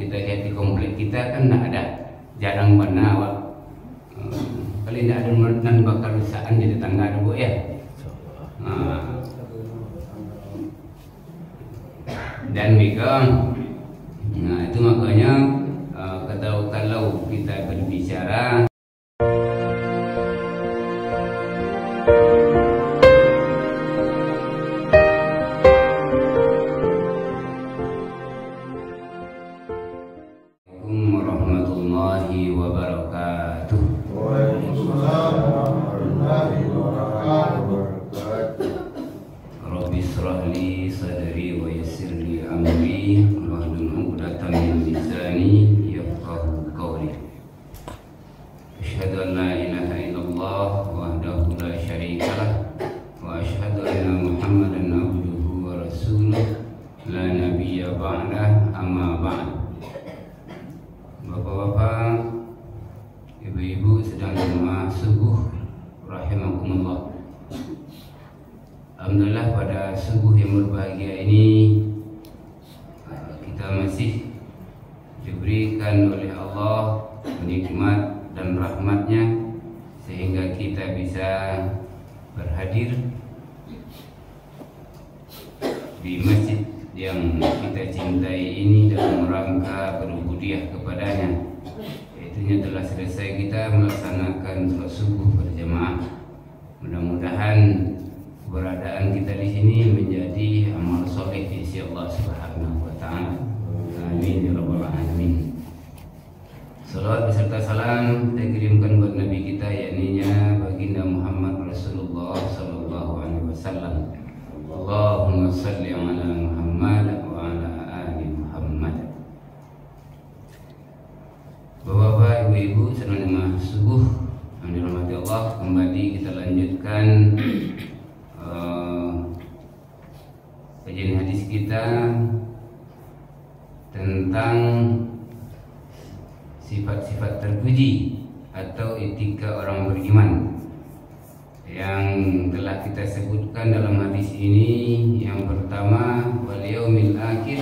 kita lihat di komplek kita kan tidak ada, jarang mana awak. Kali tidak ada nan bakal rusaan di tetangga ada bu ya. Dan mereka, itu makanya kalau kita berbicara warahmatullahi wabarakatuh. Waalaikumsalam warahmatullahi wabarakatuh. Rabbi shrah li sadri wa yassir li amri wahlul 'uqdatam min lisani yafqahu qawli. Asyhadu an la ilaha illallah wahdahu la syarika lah wa asyhadu anna Muhammadan abduhu wa rasuluh la nabiyya ba'dah, amma ba'd. Bapak-bapak, ibu-ibu sedang jemaah subuh rahimakumullah. Alhamdulillah pada subuh yang berbahagia ini kita masih diberikan oleh Allah nikmat dan rahmatnya sehingga kita bisa berhadir di masjid yang kita cintai ini dalam rangka berubudiah kepadanya. Itunya telah selesai kita melaksanakan sholat subuh berjamaah. Mudah-mudahan keberadaan kita di sini menjadi amal soleh di sisi Allah Subhanahu wa taala. Amin ya rabbal alamin. Salawat beserta salam kita kirimkan buat Nabi kita yakninya baginda Muhammad Rasulullah sallallahu alaihi wasallam. Allahumma salli ala Muhammad wa ala ali Muhammad. Bapak-bapak, ibu-ibu, sedang jemaah subuh yang dirahmati Allah, kembali kita lanjutkan kajian hadis kita tentang sifat-sifat terpuji atau etika orang beriman yang telah kita sebutkan dalam hadis ini. Yang pertama, wal yaumil akhir,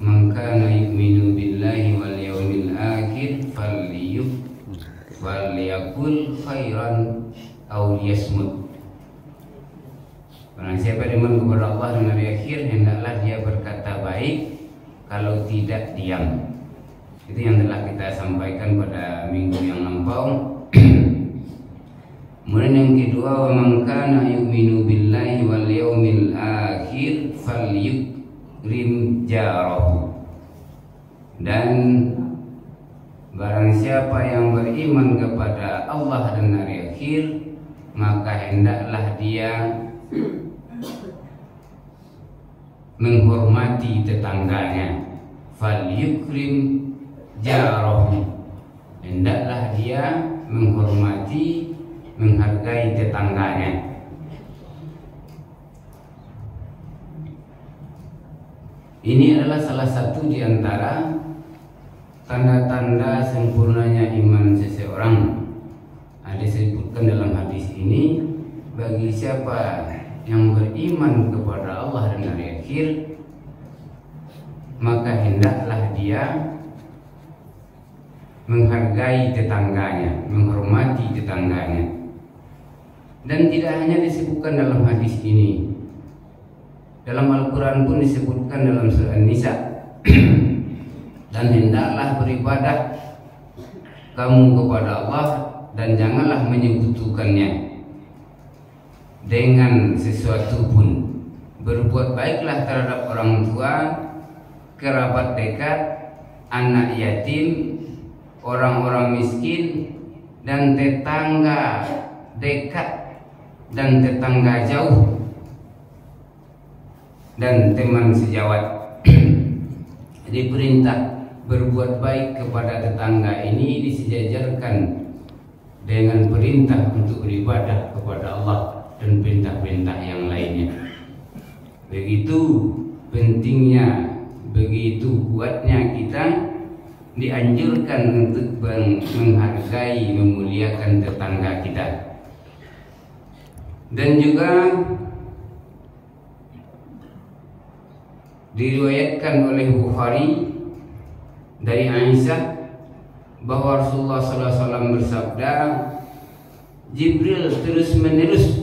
man kana yu'minu billahi wal yaumil akhir falyakul khairan aw liyasmut. Barang siapa beriman kepada Allah dan hari akhir, hendaklah dia berkata baik, kalau tidak diam. Itu yang telah kita sampaikan pada minggu yang lampau. Kemudian yang kedua, wa man kana yu'minu billahi wal yaumil akhir falyukrim jarahu. Dan barang siapa yang beriman kepada Allah dan hari akhir, maka hendaklah dia menghormati tetangganya. Falyukrim jarahu, hendaklah dia menghormati, menghargai tetangganya. Ini adalah salah satu di antara tanda-tanda sempurnanya iman seseorang. Ada disebutkan dalam hadis ini, bagi siapa yang beriman kepada Allah dan hari akhir, maka hendaklah dia menghargai tetangganya, menghormati tetangganya. Dan tidak hanya disebutkan dalam hadis ini, dalam Al-Quran pun disebutkan dalam surah An-Nisa. Dan hendaklah beribadah kamu kepada Allah dan janganlah menyekutukannya dengan sesuatu pun. Berbuat baiklah terhadap orang tua, kerabat dekat, anak yatim, orang-orang miskin, dan tetangga dekat dan tetangga jauh, dan teman sejawat. Jadi perintah berbuat baik kepada tetangga ini disejajarkan dengan perintah untuk beribadah kepada Allah dan perintah-perintah yang lainnya. Begitu pentingnya, begitu kuatnya kita dianjurkan untuk menghargai, memuliakan tetangga kita. Dan juga diriwayatkan oleh Bukhari dari Aisyah bahwa Rasulullah SAW bersabda, Jibril terus menerus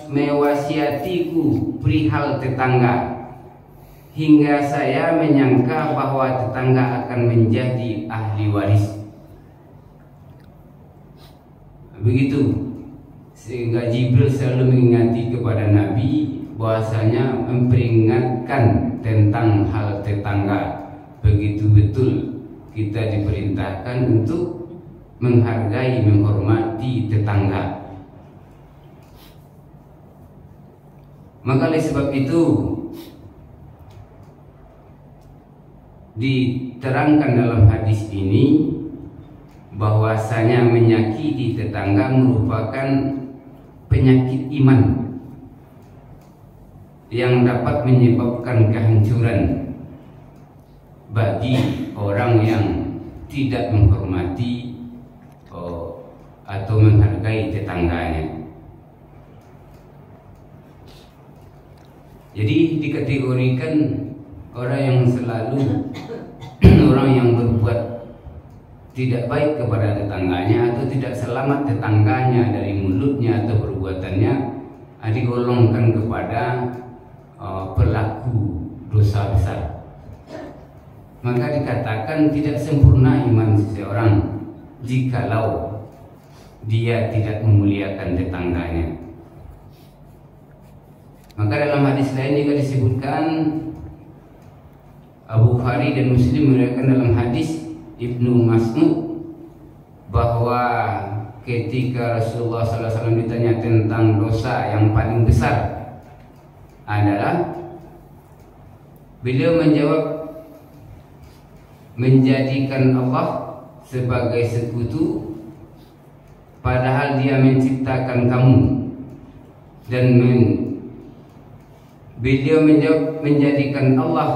mewasiatiku perihal tetangga hingga saya menyangka bahwa tetangga akan menjadi ahli waris. Begitu, sehingga Jibril selalu mengingati kepada Nabi bahwasanya memperingatkan tentang hal tetangga. Begitu betul kita diperintahkan untuk menghargai, menghormati tetangga. Maka oleh sebab itu diterangkan dalam hadis ini bahwasanya menyakiti tetangga merupakan penyakit iman yang dapat menyebabkan kehancuran bagi orang yang tidak menghormati atau menghargai tetangganya. Jadi dikategorikan orang yang selalu orang yang berbuat tidak baik kepada tetangganya atau tidak selamat tetangganya dari mulutnya atau perbuatannya, digolongkan kepada pelaku dosa besar. Maka dikatakan tidak sempurna iman seseorang jikalau dia tidak memuliakan tetangganya. Maka dalam hadis lain juga disebutkan, Abu Bukhari dan Muslim meriwayatkan dalam hadis Ibnu Mas'ud bahwa ketika Rasulullah SAW ditanya tentang dosa yang paling besar adalah, beliau menjawab, menjadikan Allah sebagai sekutu padahal Dia menciptakan kamu, dan beliau menjawab, menjadikan Allah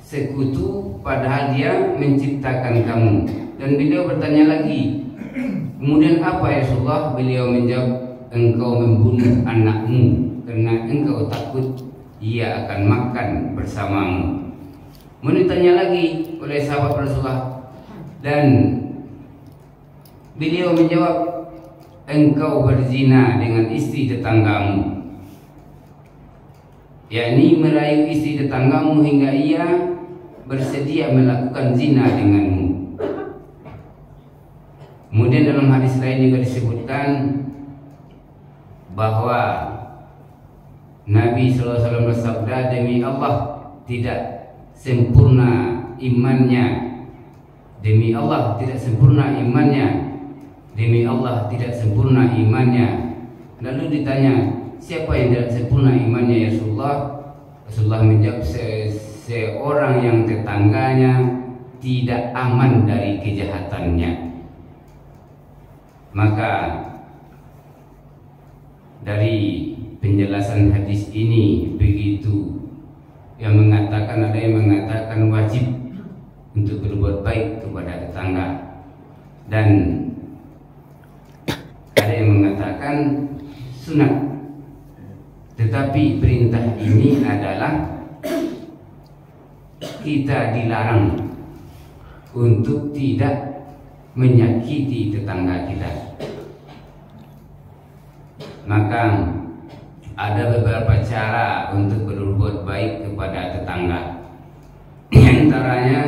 sekutu padahal Dia menciptakan kamu. Dan beliau bertanya lagi, kemudian apa ya Rasulullah? Beliau menjawab, engkau membunuh anakmu karena engkau takut ia akan makan bersamamu. Kemudian ditanya lagi oleh sahabat Rasulullah, dan beliau menjawab, engkau berzina dengan istri tetanggamu, yakni merayu istri tetanggamu hingga ia bersedia melakukan zina denganmu. Kemudian dalam hadis lain juga disebutkan bahwa Nabi SAW bersabda, demi Allah tidak sempurna imannya, demi Allah tidak sempurna imannya, demi Allah tidak sempurna imannya. Lalu ditanya, siapa yang tidak sempurna imannya ya Rasulullah? Rasulullah menjawab, seorang yang tetangganya tidak aman dari kejahatannya. Maka dari penjelasan hadis ini begitu, yang mengatakan, ada yang mengatakan wajib untuk berbuat baik kepada tetangga, dan ada yang mengatakan sunat. Tetapi perintah ini adalah kita dilarang untuk tidak menyakiti tetangga kita. Maka ada beberapa cara untuk berbuat baik kepada tetangga. Di antaranya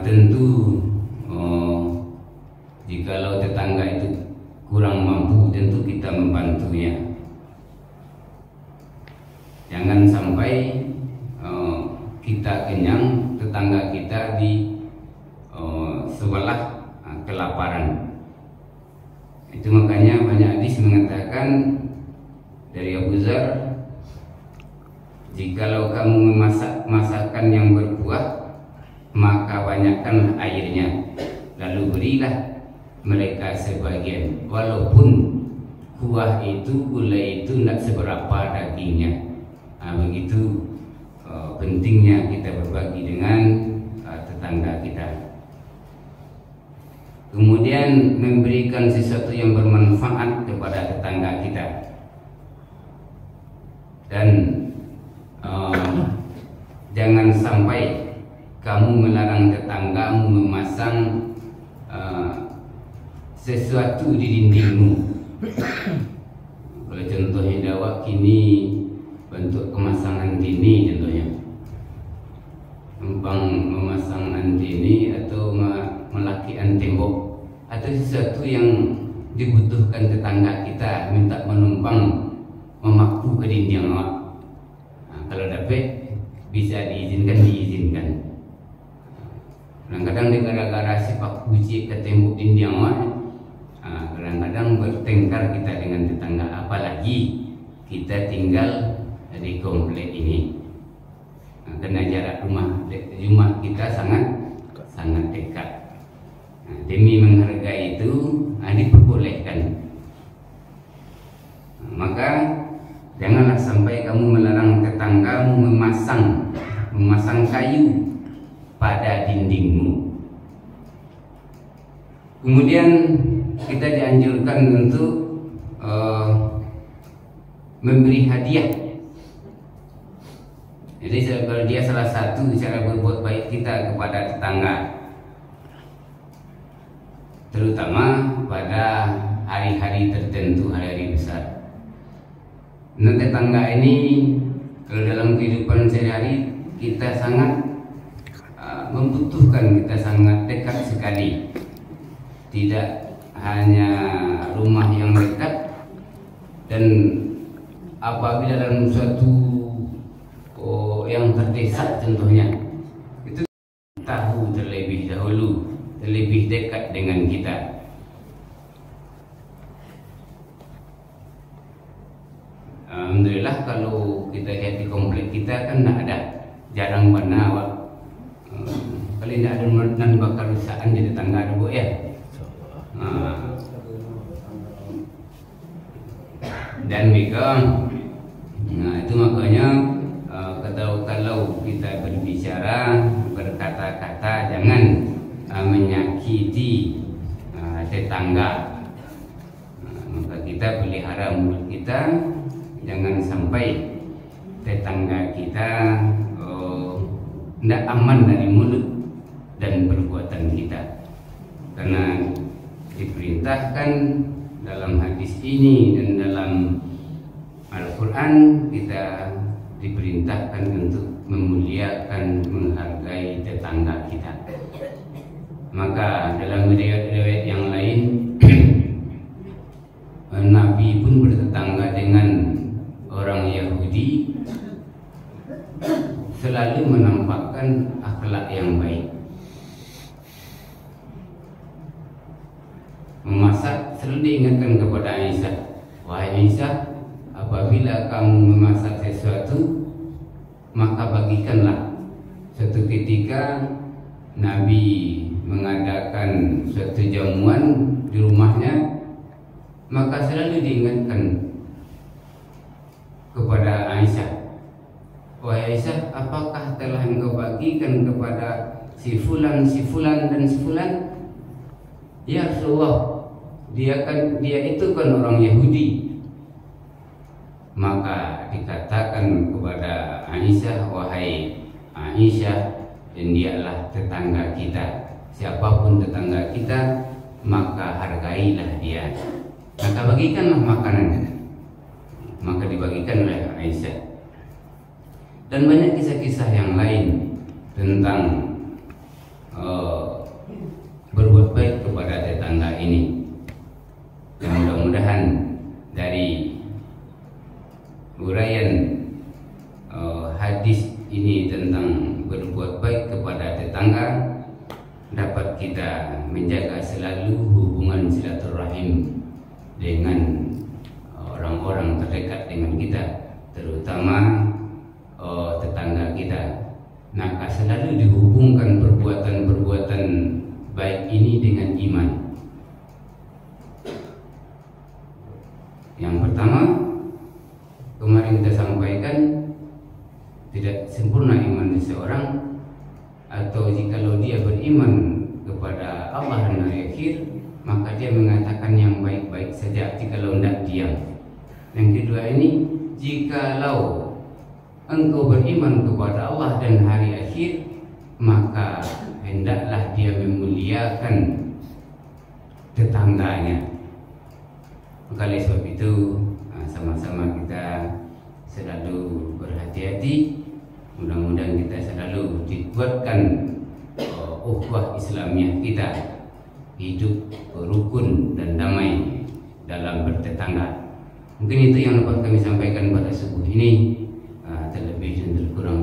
tentu jikalau tetangga itu kurang mampu, tentu kita membantunya. Jangan sampai kita kenyang, tetangga kita di sebelah kelaparan. Itu makanya banyak hadis mengatakan dari Abu Dzar, jikalau kamu memasak masakan yang berkuah, maka banyakkan airnya, lalu berilah mereka sebagian, walaupun kuah itu, gulai itu tidak seberapa dagingnya. Begitu pentingnya kita berbagi dengan tetangga kita. Kemudian memberikan sesuatu yang bermanfaat kepada tetangga kita. Dan jangan sampai kamu melarang tetanggamu memasang sesuatu di dindingmu. Kalau contohnya dawak kini bentuk kemasangan dini, contohnya memasang anteni atau melakikan tembok atau sesuatu yang dibutuhkan tetangga kita minta menumpang memaku ke dinding awak. Kalau dapat bisa diizinkan. Kadang-kadang gara-gara sifat puji ke tembok dinding awak, kadang-kadang bertengkar kita dengan tetangga, apalagi kita tinggal di komplek ini. Karena jarak rumah kita sangat dekat. Demi menghargai itu diperbolehkan. Maka janganlah sampai kamu melarang tetanggamu memasang kayu pada dindingmu. Kemudian kita dianjurkan untuk memberi hadiah. Jadi dia salah satu cara berbuat baik kita kepada tetangga, terutama pada hari-hari tertentu, hari-hari besar. Nah, tetangga ini kalau dalam kehidupan sehari-hari kita sangat membutuhkan, kita sangat dekat sekali. Tidak hanya rumah yang dekat, dan apabila dalam suatu yang terdesak contohnya, itu tahu terlebih dahulu, terlebih dekat dengan kita. Alhamdulillah kalau kita lihat di komplek kita kan tidak ada, jarang mana awak kalau tidak ada nan bakal rusaan di tetangga ada bu ya. Dan mereka, itu makanya kalau kita berbicara, berkata-kata jangan menyakiti tetangga. Maka kita pelihara mulut kita, jangan sampai tetangga kita tidak aman dari mulut dan perbuatan kita. Karena diperintahkan dalam hadis ini dan dalam Al-Quran, kita diperintahkan untuk memuliakan, menghargai tetangga kita. Maka dalam riwayat yang lain, Nabi pun bertetangga dengan orang Yahudi, selalu menampakkan akhlak yang baik. Memasak selalu diingatkan kepada Aisyah, wahai Aisyah, apabila kamu memasak sesuatu, maka bagikanlah. Suatu ketika Nabi mengadakan suatu jamuan di rumahnya, maka selalu diingatkan kepada Aisyah, wahai Aisyah, apakah telah engkau bagikan kepada si fulan, dan si fulan? Ya Rasulullah, dia itu kan orang Yahudi. Maka dikatakan kepada Aisyah, wahai Aisyah, dan dialah tetangga kita. Siapapun tetangga kita, maka hargailah dia. Maka bagikanlah makanan. Maka dibagikan oleh Aisyah. Dan banyak kisah-kisah yang lain tentang berbuat baik kepada tetangga ini. Dan mudah-mudahan dari uraian hadis ini tentang berbuat baik kepada tetangga dapat kita menjaga selalu hubungan silaturahim dengan orang-orang terdekat dengan kita, terutama tetangga kita. Maka selalu dihubungkan perbuatan-perbuatan baik ini dengan iman. Yang pertama, kemarin kita sampaikan, tidak sempurna iman seseorang, atau jikalau dia beriman kepada Allah dan hari akhir, maka dia mengatakan yang baik-baik saja, jikalau tidak diam. Yang kedua ini, jikalau engkau beriman kepada Allah dan maka hendaklah dia memuliakan tetangganya. Maka oleh sebab itu sama-sama kita selalu berhati-hati. Mudah-mudahan kita selalu dikuatkan ukhuwah Islamiyah kita, hidup rukun dan damai dalam bertetangga. Mungkin itu yang dapat kami sampaikan pada subuh ini. Terlebih dan terkurang